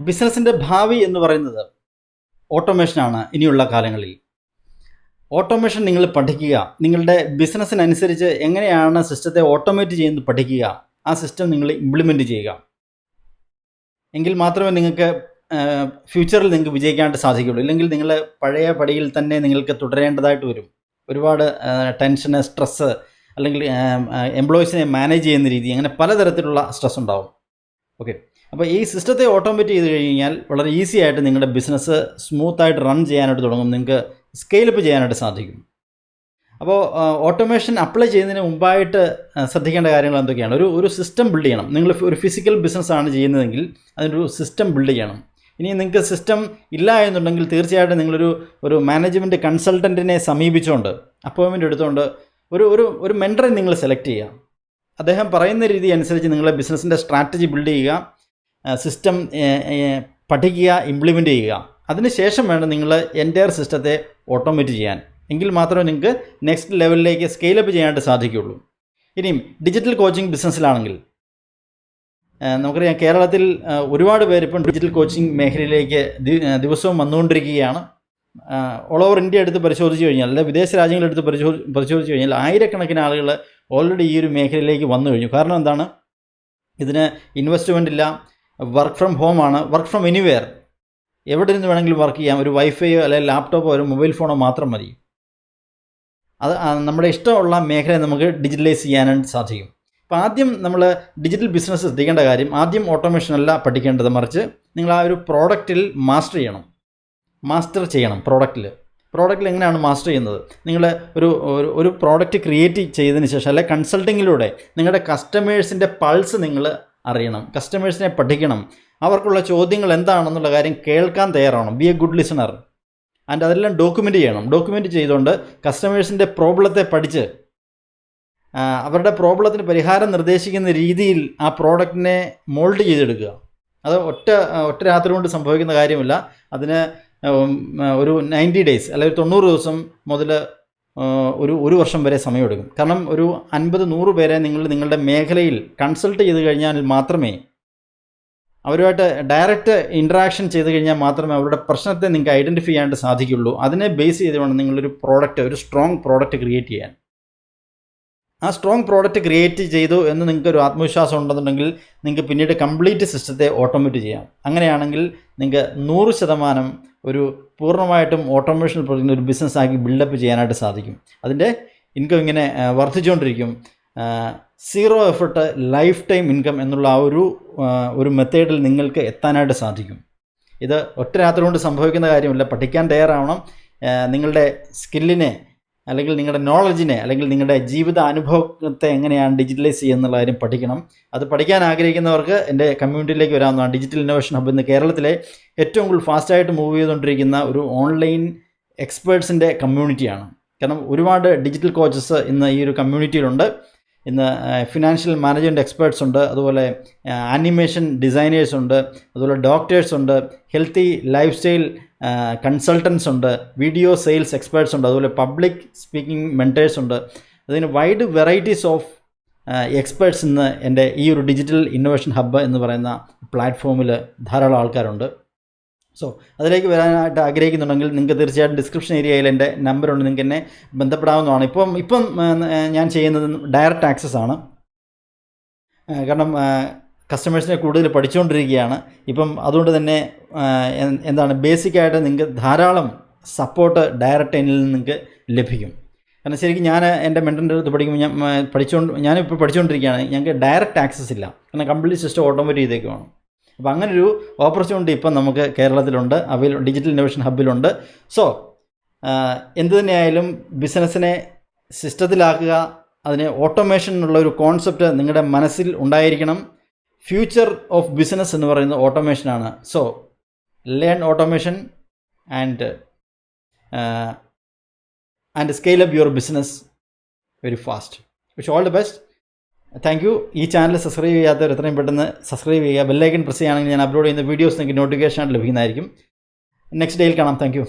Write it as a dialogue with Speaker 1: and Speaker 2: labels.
Speaker 1: ബിസിനസ്സിൻ്റെ ഭാവി എന്ന് പറയുന്നത് ഓട്ടോമേഷനാണ് ഇനിയുള്ള കാലങ്ങളിൽ. ഓട്ടോമേഷൻ നിങ്ങൾ പഠിക്കുക, നിങ്ങളുടെ ബിസിനസ്സിനനുസരിച്ച് എങ്ങനെയാണ് സിസ്റ്റത്തെ ഓട്ടോമേറ്റ് ചെയ്യുന്നത് പഠിക്കുക, ആ സിസ്റ്റം നിങ്ങൾ ഇംപ്ലിമെൻറ്റ് ചെയ്യുക. എങ്കിൽ മാത്രമേ നിങ്ങൾക്ക് ഫ്യൂച്ചറിൽ നിങ്ങൾക്ക് വിജയിക്കാനായിട്ട് സാധിക്കുകയുള്ളൂ. ഇല്ലെങ്കിൽ നിങ്ങൾ പഴയ പടിയിൽ തന്നെ നിങ്ങൾക്ക് തുടരേണ്ടതായിട്ട് വരും. ഒരുപാട് ടെൻഷന്, സ്ട്രെസ്സ്, അല്ലെങ്കിൽ എംപ്ലോയീസിനെ മാനേജ് ചെയ്യുന്ന രീതി, അങ്ങനെ പലതരത്തിലുള്ള സ്ട്രെസ് ഉണ്ടാവും. ഓക്കെ, അപ്പോൾ ഈ സിസ്റ്റത്തെ ഓട്ടോമേറ്റ് ചെയ്ത് കഴിഞ്ഞാൽ വളരെ ഈസി ആയിട്ട് നിങ്ങളുടെ ബിസിനസ് സ്മൂത്തായിട്ട് റൺ ചെയ്യാനായിട്ട് തുടങ്ങും, നിങ്ങൾക്ക് സ്കെയിലപ്പ് ചെയ്യാനായിട്ട് സാധിക്കും. അപ്പോൾ ഓട്ടോമേഷൻ അപ്ലൈ ചെയ്യുന്നതിന് മുമ്പായിട്ട് ശ്രദ്ധിക്കേണ്ട കാര്യങ്ങൾ എന്തൊക്കെയാണ്? ഒരു സിസ്റ്റം ബിൽഡ് ചെയ്യണം. നിങ്ങൾ ഒരു ഫിസിക്കൽ ബിസിനസ്സാണ് ചെയ്യുന്നതെങ്കിൽ അതിനൊരു സിസ്റ്റം ബിൽഡ് ചെയ്യണം. ഇനി നിങ്ങൾക്ക് സിസ്റ്റം ഇല്ല എന്നുണ്ടെങ്കിൽ തീർച്ചയായിട്ടും നിങ്ങളൊരു മാനേജ്മെൻറ്റ് കൺസൾട്ടൻറ്റിനെ സമീപിച്ചുകൊണ്ട്, അപ്പോയിൻമെൻറ്റ് എടുത്തുകൊണ്ട് ഒരു മെൻറ്ററെ നിങ്ങൾ സെലക്ട് ചെയ്യുക. അദ്ദേഹം പറയുന്ന രീതി അനുസരിച്ച് നിങ്ങളുടെ ബിസിനസ്സിൻ്റെ സ്ട്രാറ്റജി ബിൽഡ് ചെയ്യുക, സിസ്റ്റം പഠിക്കുക, ഇംപ്ലിമെൻ്റ് ചെയ്യുക. അതിനുശേഷം വേണം നിങ്ങൾ എൻ്റയർ സിസ്റ്റത്തെ ഓട്ടോമേറ്റ് ചെയ്യാൻ. എങ്കിൽ മാത്രമേ നിങ്ങൾക്ക് നെക്സ്റ്റ് ലെവലിലേക്ക് സ്കെയിലപ്പ് ചെയ്യാനായിട്ട് സാധിക്കുകയുള്ളൂ. ഇനിയും ഡിജിറ്റൽ കോച്ചിങ് ബിസിനസ്സിലാണെങ്കിൽ നമുക്കറിയാം, കേരളത്തിൽ ഒരുപാട് പേര് ഇപ്പം ഡിജിറ്റൽ കോച്ചിങ് മേഖലയിലേക്ക് ദിവസവും വന്നുകൊണ്ടിരിക്കുകയാണ്. ഓൾ ഓവർ ഇന്ത്യ എടുത്ത് പരിശോധിച്ച് കഴിഞ്ഞാൽ, അല്ലെങ്കിൽ വിദേശ രാജ്യങ്ങളെടുത്ത് പരിശോധിച്ച് കഴിഞ്ഞാൽ ആയിരക്കണക്കിന് ആളുകൾ ഓൾറെഡി ഈ ഒരു മേഖലയിലേക്ക് വന്നു കഴിഞ്ഞു. കാരണം എന്താണ്? ഇതിന് ഇൻവെസ്റ്റ്മെൻ്റ് ഇല്ല, വർക്ക് ഫ്രം ഹോമാണ്, വർക്ക് ഫ്രം എനിവെയർ, എവിടെ നിന്ന് വേണമെങ്കിലും വർക്ക് ചെയ്യാം. ഒരു വൈഫൈയോ അല്ലെങ്കിൽ ലാപ്ടോപ്പോ ഒരു മൊബൈൽ ഫോണോ മാത്രം മതി. അത് നമ്മുടെ ഇഷ്ടമുള്ള മേഖലയെ നമുക്ക് ഡിജിറ്റലൈസ് ചെയ്യാനായിട്ട് സാധിക്കും. അപ്പോൾ ആദ്യം നമ്മൾ ഡിജിറ്റൽ ബിസിനസ് ശ്രദ്ധിക്കേണ്ട കാര്യം, ആദ്യം ഓട്ടോമേഷൻ അല്ല പഠിക്കേണ്ടത്, മറിച്ച് നിങ്ങൾ ആ ഒരു പ്രോഡക്റ്റിൽ മാസ്റ്റർ ചെയ്യണം. പ്രോഡക്റ്റിൽ എങ്ങനെയാണ് മാസ്റ്റർ ചെയ്യുന്നത്? നിങ്ങൾ ഒരു പ്രോഡക്റ്റ് ക്രിയേറ്റ് ചെയ്തതിന് ശേഷം, അല്ലെങ്കിൽ കൺസൾട്ടിങ്ങിലൂടെ നിങ്ങളുടെ കസ്റ്റമേഴ്സിൻ്റെ പൾസ് നിങ്ങൾ അറിയണം, കസ്റ്റമേഴ്സിനെ പഠിക്കണം, അവർക്കുള്ള ചോദ്യങ്ങൾ എന്താണെന്നുള്ള കാര്യം കേൾക്കാൻ തയ്യാറാവണം. B A good listener. And അതെല്ലാം ഡോക്യുമെൻ്റ് ചെയ്യണം. ഡോക്യുമെൻ്റ് ചെയ്തുകൊണ്ട് കസ്റ്റമേഴ്സിൻ്റെ പ്രോബ്ലത്തെ പഠിച്ച് അവരുടെ പ്രോബ്ലത്തിന് പരിഹാരം നിർദ്ദേശിക്കുന്ന രീതിയിൽ ആ പ്രോഡക്റ്റിനെ മോൾഡ് ചെയ്തെടുക്കുക. അത് ഒറ്റ രാത്രി കൊണ്ട് സംഭവിക്കുന്ന കാര്യമില്ല. അതിന് ഒരു 90 ഡേയ്സ് അല്ലെങ്കിൽ 90 ദിവസം മുതൽ ഒരു വർഷം വരെ സമയമെടുക്കും. കാരണം ഒരു 50-100 പേരെ നിങ്ങളുടെ മേഖലയിൽ കൺസൾട്ട് ചെയ്ത് കഴിഞ്ഞാൽ മാത്രമേ, അവരുമായിട്ട് ഡയറക്റ്റ് ഇൻട്രാക്ഷൻ ചെയ്ത് കഴിഞ്ഞാൽ മാത്രമേ അവരുടെ പ്രശ്നത്തെ നിങ്ങൾക്ക് ഐഡൻറ്റിഫൈ ചെയ്യാനായിട്ട് സാധിക്കുള്ളൂ. അതിനെ ബേസ് ചെയ്തുകൊണ്ട് ഒരു സ്ട്രോങ് പ്രോഡക്റ്റ് ക്രിയേറ്റ് ചെയ്യാൻ. ആ സ്ട്രോങ് പ്രോഡക്റ്റ് ക്രിയേറ്റ് ചെയ്തു എന്ന് നിങ്ങൾക്കൊരു ആത്മവിശ്വാസം ഉണ്ടെന്നുണ്ടെങ്കിൽ നിങ്ങൾക്ക് പിന്നീട് കംപ്ലീറ്റ് സിസ്റ്റത്തെ ഓട്ടോമേറ്റ് ചെയ്യാം. അങ്ങനെയാണെങ്കിൽ നിങ്ങൾക്ക് 100% ഒരു പൂർണ്ണമായിട്ടും ഓട്ടോമേഷൻ ഒരു ബിസിനസ്സാക്കി ബിൽഡപ്പ് ചെയ്യാനായിട്ട് സാധിക്കും. അതിൻ്റെ ഇൻകം ഇങ്ങനെ വർദ്ധിച്ചുകൊണ്ടിരിക്കും. 0 എഫർട്ട് ലൈഫ് ടൈം ഇൻകം എന്നുള്ള ആ ഒരു മെത്തേഡിൽ നിങ്ങൾക്ക് എത്താനായിട്ട് സാധിക്കും. ഇത് ഒറ്റ രാത്രി കൊണ്ട് സംഭവിക്കുന്ന കാര്യമല്ല. പഠിക്കാൻ തയ്യാറാവണം. നിങ്ങളുടെ സ്കില്ലിനെ, അല്ലെങ്കിൽ നിങ്ങളുടെ നോളജിനെ, അല്ലെങ്കിൽ നിങ്ങളുടെ ജീവിത അനുഭവത്തെ എങ്ങനെയാണ് ഡിജിറ്റലൈസ് ചെയ്യുന്നുള്ള കാര്യം പഠിക്കണം. അത് പഠിക്കാൻ ആഗ്രഹിക്കുന്നവർക്ക് എൻ്റെ കമ്മ്യൂണിറ്റിയിലേക്ക് വരാവുന്നതാണ്. ഡിജിറ്റൽ ഇന്നോവേഷൻ ഹബ്ബ് ഇന്ന് കേരളത്തിലെ ഏറ്റവും കൂടുതൽ ഫാസ്റ്റായിട്ട് മൂവ് ചെയ്തുകൊണ്ടിരിക്കുന്ന ഒരു ഓൺലൈൻ എക്സ്പേർട്സിൻ്റെ കമ്മ്യൂണിറ്റിയാണ്. കാരണം ഒരുപാട് ഡിജിറ്റൽ കോച്ചസ് ഇന്ന് ഈ ഒരു കമ്മ്യൂണിറ്റിയിലുണ്ട്. ഇന്ന് ഫിനാൻഷ്യൽ മാനേജ്മെൻറ്റ് എക്സ്പേർട്സ് ഉണ്ട്, അതുപോലെ ആനിമേഷൻ ഡിസൈനേഴ്സ് ഉണ്ട്, അതുപോലെ ഡോക്ടേഴ്സ് ഉണ്ട്, ഹെൽത്തി ലൈഫ് സ്റ്റൈൽ കൺസൾട്ടൻസ് ഉണ്ട്, വീഡിയോ സെയിൽസ് എക്സ്പേർട്സ് ഉണ്ട്, അതുപോലെ പബ്ലിക് സ്പീക്കിംഗ് മെൻറ്റേഴ്സ് ഉണ്ട്. അതിന് വൈഡ് വെറൈറ്റീസ് ഓഫ് എക്സ്പേർട്സ് ഇന്ന് എൻ്റെ ഈ ഒരു ഡിജിറ്റൽ ഇന്നോവേഷൻ ഹബ്ബ് എന്ന് പറയുന്ന പ്ലാറ്റ്ഫോമിൽ ധാരാളം ആൾക്കാരുണ്ട്. സോ അതിലേക്ക് വരാനായിട്ട് ആഗ്രഹിക്കുന്നുണ്ടെങ്കിൽ നിങ്ങൾക്ക് തീർച്ചയായിട്ടും ഡിസ്ക്രിപ്ഷൻ ഏരിയയിൽ എൻ്റെ നമ്പറുണ്ട്, നിങ്ങൾക്ക് എന്നെ ബന്ധപ്പെടാവുന്നതാണ്. ഇപ്പം ഞാൻ ചെയ്യുന്നത് ഡയറക്റ്റ് ആക്സസ് ആണ്. കാരണം കസ്റ്റമേഴ്സിനെ കൂടുതൽ പഠിച്ചുകൊണ്ടിരിക്കുകയാണ് ഇപ്പം. അതുകൊണ്ട് തന്നെ ബേസിക്കായിട്ട് നിങ്ങൾക്ക് ധാരാളം സപ്പോർട്ട് ഡയറക്റ്റ് എന്നിൽ നിന്ന് നിങ്ങൾക്ക് ലഭിക്കും. കാരണം ശരിക്കും ഞാൻ എൻ്റെ മെൻറ്ററിൻ്റെ അടുത്ത് പഠിക്കുമ്പോൾ ഞാനിപ്പോൾ പഠിച്ചുകൊണ്ടിരിക്കുകയാണ്. ഞങ്ങൾക്ക് ഡയറക്റ്റ് ആക്സസ് ഇല്ല, കാരണം കംപ്ലീറ്റ് സിസ്റ്റം ഓട്ടോമേറ്റ് ചെയ്തേക്കുവാണ്. അപ്പോൾ അങ്ങനൊരു ഓപ്പർച്യൂണിറ്റി ഇപ്പം നമുക്ക് കേരളത്തിലുണ്ട്, ഡിജിറ്റൽ ഇന്നോവേഷൻ ഹബ്ബിലുണ്ട്. സോ എന്തു തന്നെയായാലും ബിസിനസ്സിനെ സിസ്റ്റത്തിലാക്കുക, അതിന് ഓട്ടോമേഷൻ എന്നുള്ള ഒരു കോൺസെപ്റ്റ് നിങ്ങളുടെ മനസ്സിൽ ഉണ്ടായിരിക്കണം. ഫ്യൂച്ചർ ഓഫ് ബിസിനസ് എന്ന് പറയുന്നത് ഓട്ടോമേഷനാണ്. So learn automation and scale up your business very fast. Wish all the best. Thank you. ഈ ചാനൽ സബ്സ്ക്രൈബ് ചെയ്യാത്തവർ എത്രയും പെട്ടെന്ന് സബ്സ്ക്രൈബ് ചെയ്യുക. ബെല്ലൈക്കൺ പ്രസ് ചെയ്യുകയാണെങ്കിൽ ഞാൻ അപ്ലോഡ് ചെയ്യുന്ന വീഡിയോസ് നിങ്ങൾക്ക് നോട്ടിഫിക്കേഷൻ ആയിട്ട് ലഭിക്കുന്നതായിരിക്കും. നെക്സ്റ്റ് ഡേയിൽ കാണാം. Thank you.